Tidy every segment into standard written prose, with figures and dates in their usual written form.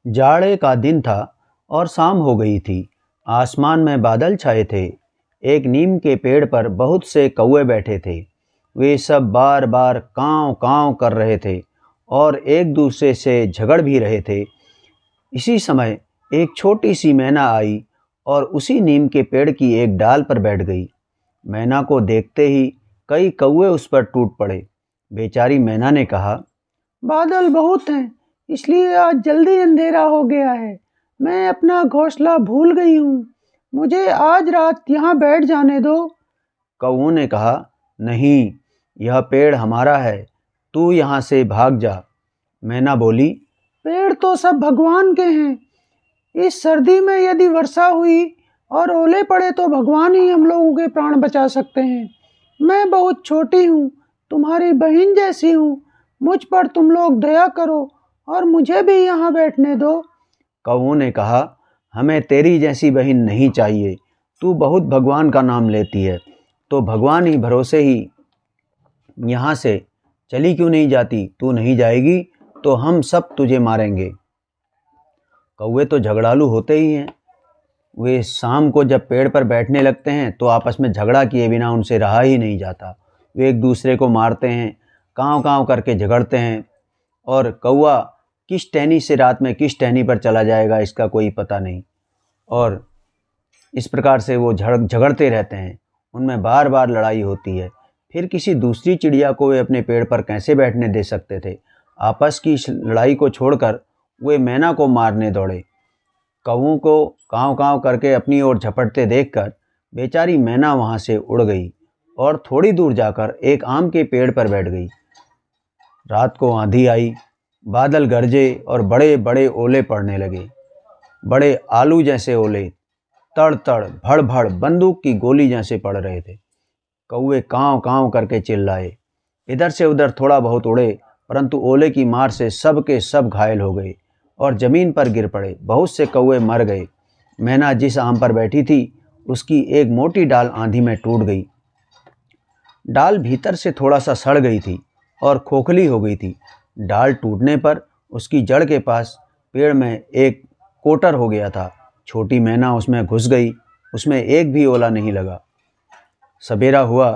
जाड़े का दिन था और शाम हो गई थी। आसमान में बादल छाए थे। एक नीम के पेड़ पर बहुत से कौवे बैठे थे। वे सब बार बार काँव काँव कर रहे थे और एक दूसरे से झगड़ भी रहे थे। इसी समय एक छोटी सी मैना आई और उसी नीम के पेड़ की एक डाल पर बैठ गई। मैना को देखते ही कई कौवे उस पर टूट पड़े। बेचारी मैना ने कहा, बादल बहुत हैं, इसलिए आज जल्दी अंधेरा हो गया है। मैं अपना घोंसला भूल गई हूँ। मुझे आज रात यहाँ बैठ जाने दो। कौवों ने कहा, नहीं, यह पेड़ हमारा है, तू यहाँ से भाग जा। मैना बोली, पेड़ तो सब भगवान के हैं। इस सर्दी में यदि वर्षा हुई और ओले पड़े तो भगवान ही हम लोगों के प्राण बचा सकते हैं। मैं बहुत छोटी हूँ, तुम्हारी बहन जैसी हूँ। मुझ पर तुम लोग दया करो और मुझे भी यहाँ बैठने दो। कौवों ने कहा, हमें तेरी जैसी बहन नहीं चाहिए। तू बहुत भगवान का नाम लेती है, तो भगवान ही भरोसे ही यहाँ से चली क्यों नहीं जाती? तू नहीं जाएगी तो हम सब तुझे मारेंगे। कौवे तो झगड़ालू होते ही हैं। वे शाम को जब पेड़ पर बैठने लगते हैं तो आपस में झगड़ा किए बिना उनसे रहा ही नहीं जाता। वे एक दूसरे को मारते हैं, काँव काँव करके झगड़ते हैं, और कौवा किस टहनी से रात में किस टहनी पर चला जाएगा इसका कोई पता नहीं। और इस प्रकार से वो झगड़ते रहते हैं। उनमें बार बार लड़ाई होती है। फिर किसी दूसरी चिड़िया को वे अपने पेड़ पर कैसे बैठने दे सकते थे? आपस की इस लड़ाई को छोड़कर वे मैना को मारने दौड़े। कौवों को काँव काँव करके अपनी ओर झपटते देखकर बेचारी मैना वहाँ से उड़ गई और थोड़ी दूर जाकर एक आम के पेड़ पर बैठ गई। रात को आंधी आई, बादल गरजे और बड़े बड़े ओले पड़ने लगे। बड़े आलू जैसे ओले तड़ तड़ भड़ भड़ बंदूक की गोली जैसे पड़ रहे थे। कौवे काँव काँव करके चिल्लाए। इधर से उधर थोड़ा बहुत उड़े, परंतु ओले की मार से सब के सब घायल हो गए और ज़मीन पर गिर पड़े। बहुत से कौवे मर गए। मैना जिस आम पर बैठी थी उसकी एक मोटी डाल आंधी में टूट गई। डाल भीतर से थोड़ा सा सड़ गई थी और खोखली हो गई थी। डाल टूटने पर उसकी जड़ के पास पेड़ में एक कोटर हो गया था। छोटी मैना उसमें घुस गई। उसमें एक भी ओला नहीं लगा। सवेरा हुआ।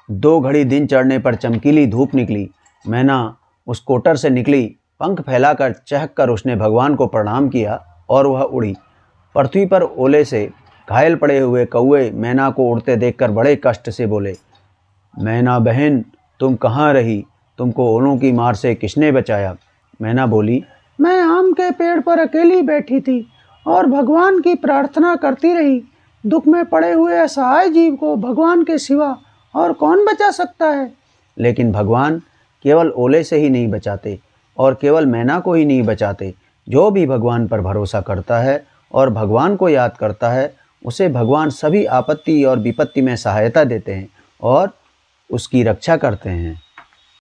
2 घड़ी दिन चढ़ने पर चमकीली धूप निकली। मैना उस कोटर से निकली। पंख फैलाकर चहक कर उसने भगवान को प्रणाम किया और वह उड़ी। पृथ्वी पर ओले से घायल पड़े हुए कौवे मैना को उड़ते देखकर बड़े कष्ट से बोले, मैना बहन, तुम कहाँ रही? तुमको ओलों की मार से किसने बचाया? मैना बोली, मैं आम के पेड़ पर अकेली बैठी थी और भगवान की प्रार्थना करती रही। दुख में पड़े हुए असहाय जीव को भगवान के सिवा और कौन बचा सकता है? लेकिन भगवान केवल ओले से ही नहीं बचाते और केवल मैना को ही नहीं बचाते। जो भी भगवान पर भरोसा करता है और भगवान को याद करता है, उसे भगवान सभी आपत्ति और विपत्ति में सहायता देते हैं और उसकी रक्षा करते हैं।